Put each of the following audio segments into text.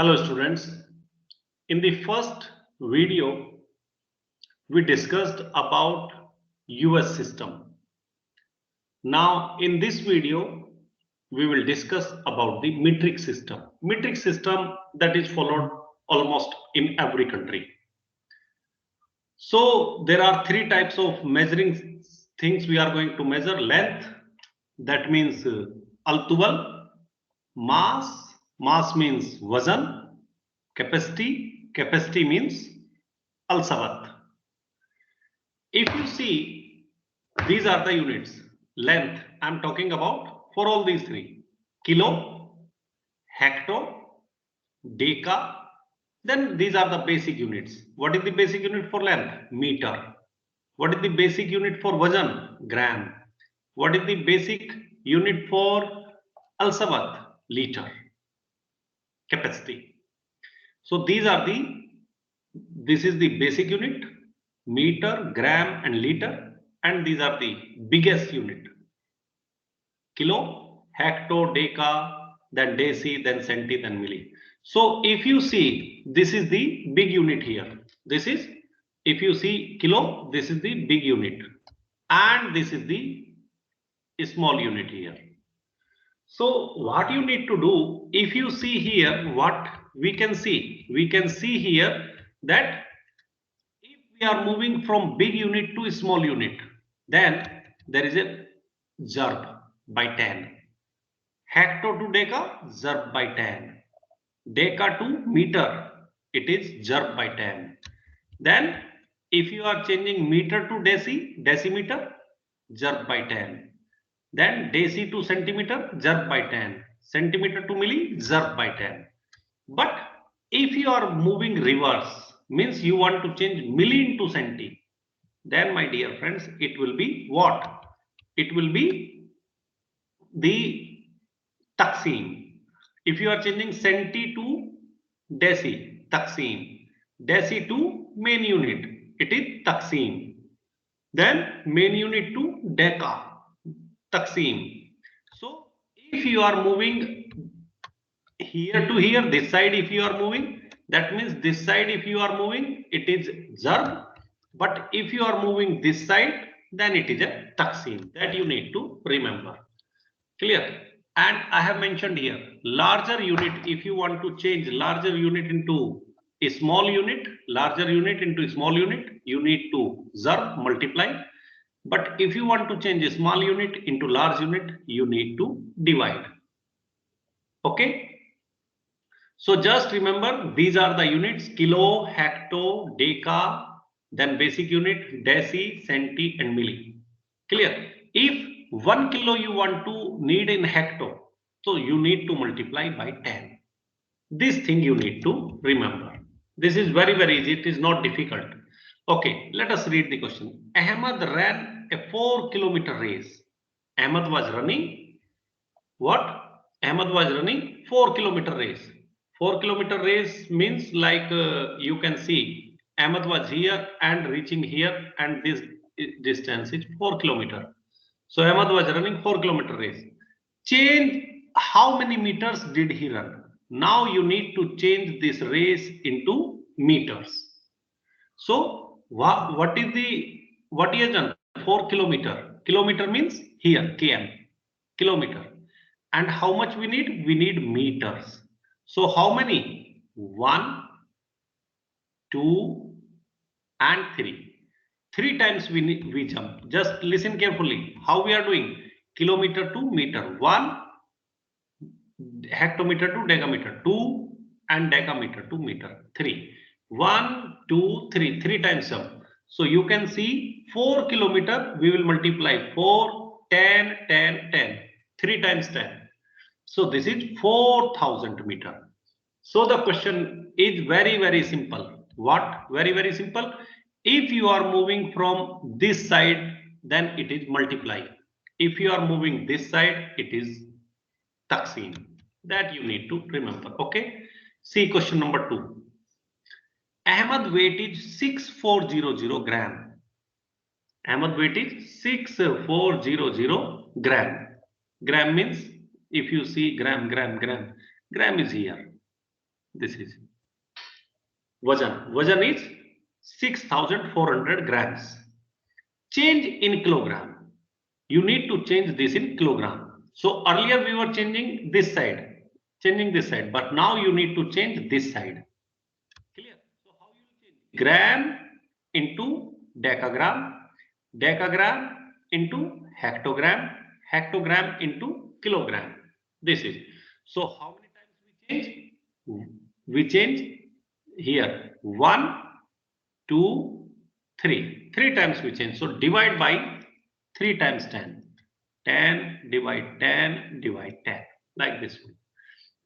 Hello students. In the first video, we discussed about US system. Now in this video, we will discuss about the metric system. Metric system that is followed almost in every country. So there are three types of measuring things we are going to measure. Length, that means altuval, mass means wazan, capacity means alsavat. If you see, these are the units. Length, I'm talking about for all these three. Kilo, hecto, deca. Then these are the basic units. What is the basic unit for length? Meter. What is the basic unit for wazan? Gram. What is the basic unit for alsavat? Liter. Capacity. So these are this is the basic unit, meter, gram and liter, and these are the biggest unit. Kilo, hecto, deca, then deci, then centi, then milli. So if you see, this is the big unit here. This is, if you see kilo, this is the big unit, and this is the small unit here. So what you need to do, if you see here, what we can see here that if we are moving from big unit to small unit, then there is a zerb by 10. Hecto to deca, zerb by 10. Deca to meter, it is zerb by 10. Then if you are changing meter to decimeter, zerb by 10. Then deci to centimeter, zerb by 10. Centimeter to milli, zerb by 10. But if you are moving reverse, means you want to change milli into centi, then my dear friends, it will be what? It will be the taksim. If you are changing centi to deci, taksim. Deci to main unit, it is taksim. Then main unit to deca, taksim. So if you are moving here to here, this side if you are moving, that means this side if you are moving, it is zerb. But if you are moving this side, then it is a taksim. That you need to remember. Clear? And I have mentioned here, larger unit, if you want to change larger unit into a small unit, larger unit into a small unit, you need to zerb, multiply. But if you want to change a small unit into large unit, you need to divide. Okay? So just remember, these are the units: kilo, hecto, deca, then basic unit, deci, centi and milli. Clear? If 1 kilo you want to need in hecto, so you need to multiply by 10. This thing you need to remember. This is very easy. It is not difficult. Okay, let us read the question. Ahmad ran a 4-kilometer race. Ahmad was running what? Ahmad was running 4-kilometer race. 4-kilometer race means like you can see Ahmad was here and reaching here, and this distance is 4 kilometer. So Ahmad was running 4-kilometer race. Change how many meters did he run? Now you need to change this race into meters. So what is what he has done? 4 kilometer. Kilometer means here km, kilometer. And how much we need? We need meters. So how many? 1, 2 and 3. 3 times we jump. Just listen carefully. How we are doing? Kilometer to meter. 1, hectometer to decameter. 2 and decameter to meter. 3. 1, 2, 3. 3 times jump. So you can see 4 kilometer. We will multiply 4, 10, 10, 10. 3 times 10. So this is 4,000 meter. So the question is very simple. What? Very simple. If you are moving from this side, then it is multiply. If you are moving this side, it is taksim. That you need to remember. Okay. See question number 2. Ahmad weight is 6400 gram. Ahmad weight is 6400 gram. Gram means, if you see gram is here. This is Vajan. Vajan is 6,400 grams. Change in kilogram. You need to change this in kilogram. So earlier we were changing this side, but now you need to change this side. Clear? So how you will change? Gram into decagram, decagram into hectogram, hectogram into kilogram. This is. So how many times we change? We change here 1, 2, 3. 3 times we change. So divide by 3 times 10. 10 divide 10 divide 10. Like this one.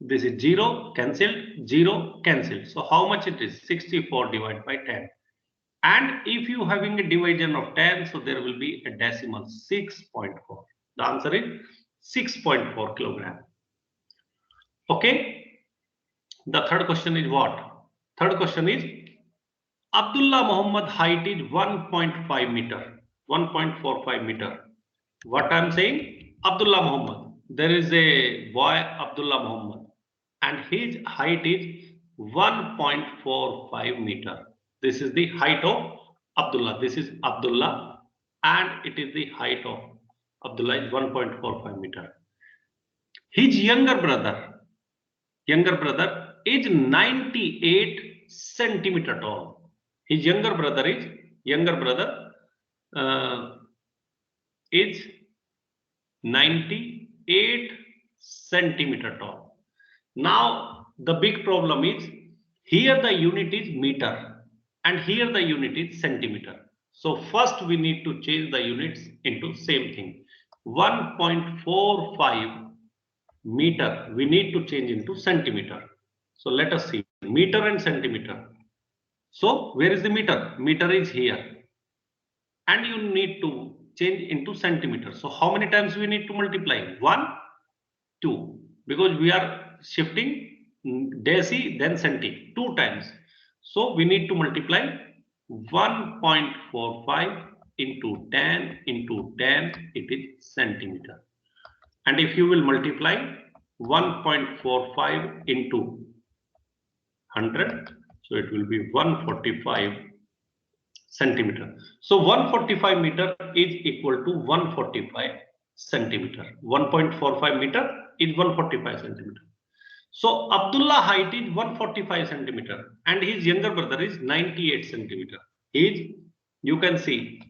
This is 0 cancelled, 0 cancelled. So how much it is? 64 divided by 10. And if you having a division of 10, so there will be a decimal 6.4. The answer is 6.4 kilogram. Okay. The third question is what? Third question is Abdullah Muhammad height is 1.5 meter, 1.45 meter. What I'm saying? Abdullah Muhammad. There is a boy Abdullah Muhammad and his height is 1.45 meter. This is the height of Abdullah. This is Abdullah and it is the height of Abdullah is 1.45 meter. His younger brother is 98 centimeter tall. His younger brother is 98 centimeter tall. Now the big problem is here the unit is meter and here the unit is centimeter. So first we need to change the units into same thing. 1.45 meter we need to change into centimeter. So let us see meter and centimeter. So where is the meter? Meter is here and you need to change into centimeter. So how many times we need to multiply? 1, 2, because we are shifting deci then centi 2 times. So we need to multiply 1.45 into 10 into 10, it is centimeter. And if you will multiply 1.45 into 100, so it will be 145 centimeter. So 145 meter is equal to 145 centimeter. 1.45 meter is 145 centimeter. So Abdullah height is 145 centimeter and his younger brother is 98 centimeter. You can see,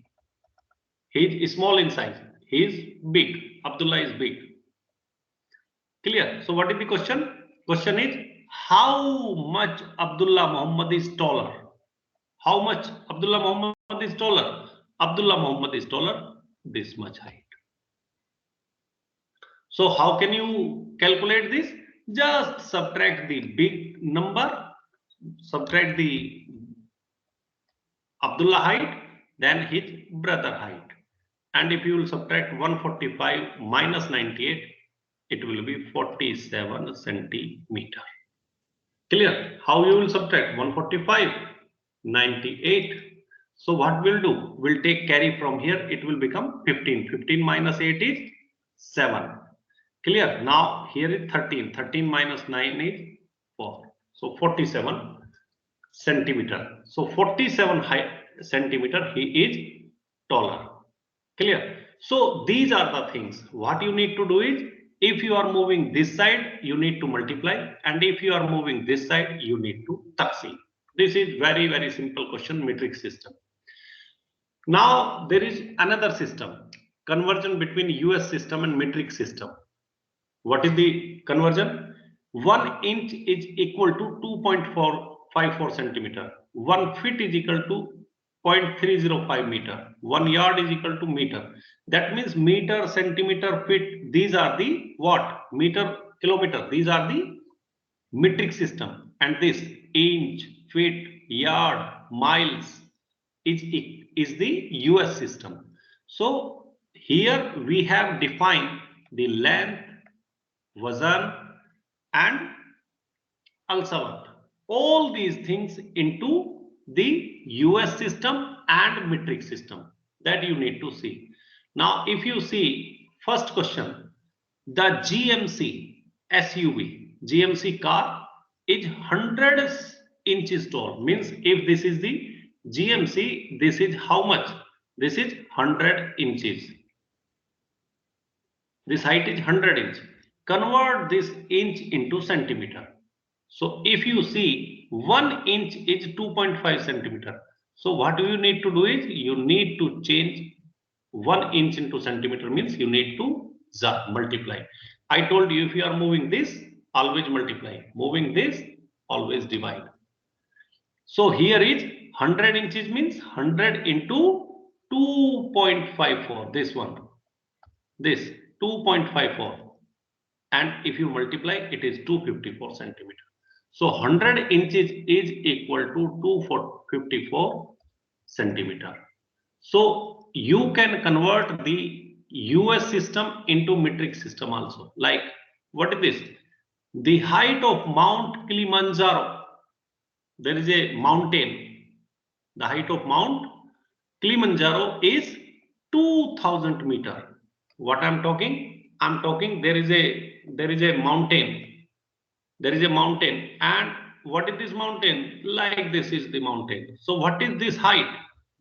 he is small in size. He is big. Abdullah is big. Clear? So what is the question? Question is how much Abdullah Muhammad is taller? How much Abdullah Muhammad is taller? Abdullah Muhammad is taller this much height. So how can you calculate this? Just subtract the big number, subtract the Abdullah height, then his brother height. And if you will subtract 145 minus 98, it will be 47 centimeter. Clear? How you will subtract 145, 98. So what we'll do? We'll take carry from here. It will become 15. 15 minus 8 is 7. Clear? Now here is 13. 13 minus 9 is 4. So 47 centimeter. So 47 centimeter he is taller. Clear? So these are the things. What you need to do is, if you are moving this side, you need to multiply, and if you are moving this side, you need to taksi. This is very, very simple question, metric system. Now there is another system, conversion between US system and metric system. What is the conversion? 1 inch is equal to 2.454 centimeter. 1 feet is equal to 0.305 meter. 1 yard is equal to meter. That means meter, centimeter, feet. These are the what? Meter, kilometer. These are the metric system. And this inch, feet, yard, miles is the US system. So here we have defined the length, wazan, and al-sawat. All these things into the US system and metric system that you need to see. Now, if you see first question, the GMC SUV, GMC car is 100 inches tall. Means if this is the GMC, this is how much? This is 100 inches. This height is 100 inch. Convert this inch into centimeter. So if you see 1 inch is 2.5 centimeter. So what you need to do is you need to change 1 inch into centimeter, means you need to multiply. I told you if you are moving this, always multiply. Moving this, always divide. So here is 100 inches means 100 into 2.54. This one. This 2.54. And if you multiply, it is 254 centimeter. So 100 inches is equal to 254 centimeter. So you can convert the US system into metric system also. Like, what is this? The height of Mount Kilimanjaro. There is a mountain. The height of Mount Kilimanjaro is 2000 meter. What I'm talking? I'm talking there is a mountain. There is a mountain, and what is this mountain? Like this is the mountain. So what is this height?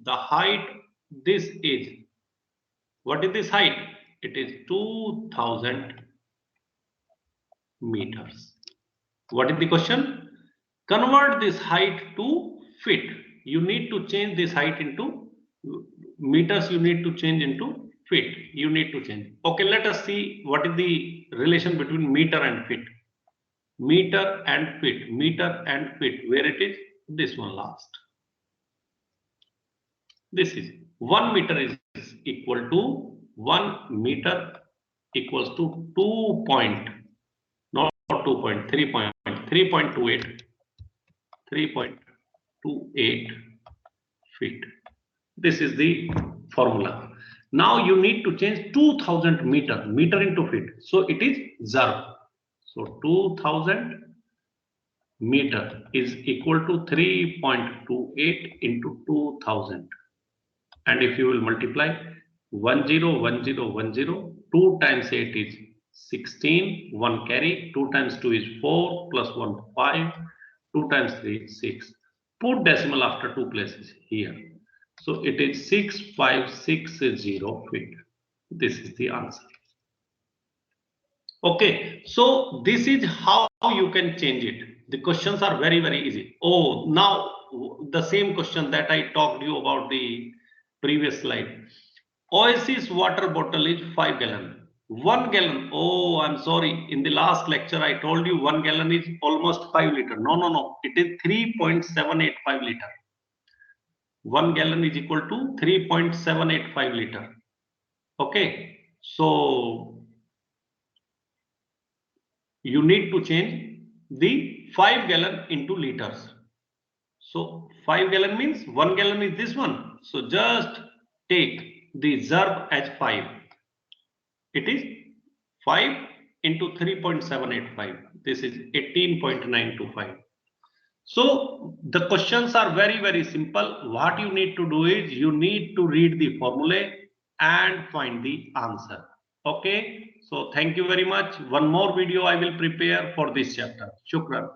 The height, this is, what is this height? It is 2000 meters. What is the question? Convert this height to feet. You need to change this height into meters. You need to change into feet. You need to change. Okay, let us see what is the relation between meter and feet. Meter and feet, meter and feet. Where it is? This one last. This is 1 meter is equal to 1 meter equals to 2 point, not 2 point, 3 point, 3.28, 3.28 feet. This is the formula. Now you need to change 2000 meter into feet. So it is ZARB. So 2000 meter is equal to 3.28 into 2000. And if you will multiply 101010, 2 times 8 is 16, 1 carry, 2 times 2 is 4, plus 1 5, 2 times 3 is 6. Put decimal after 2 places here. So it is 6560 feet. This is the answer. Okay, so this is how you can change it. The questions are very, very easy. Oh, now the same question that I talked to you about the previous slide. Oasis water bottle is 5 gallon. 1 gallon. Oh, I'm sorry. In the last lecture, I told you 1 gallon is almost 5 liter. No. It is 3.785 liter. 1 gallon is equal to 3.785 liter. Okay, so you need to change the 5 gallon into liters. So 5 gallon means 1 gallon is this one. So just take the ZARB as 5. It is 5 into 3.785. This is 18.925. So the questions are very, very simple. What you need to do is you need to read the formula and find the answer. Okay. So thank you very much. One more video I will prepare for this chapter. Shukran.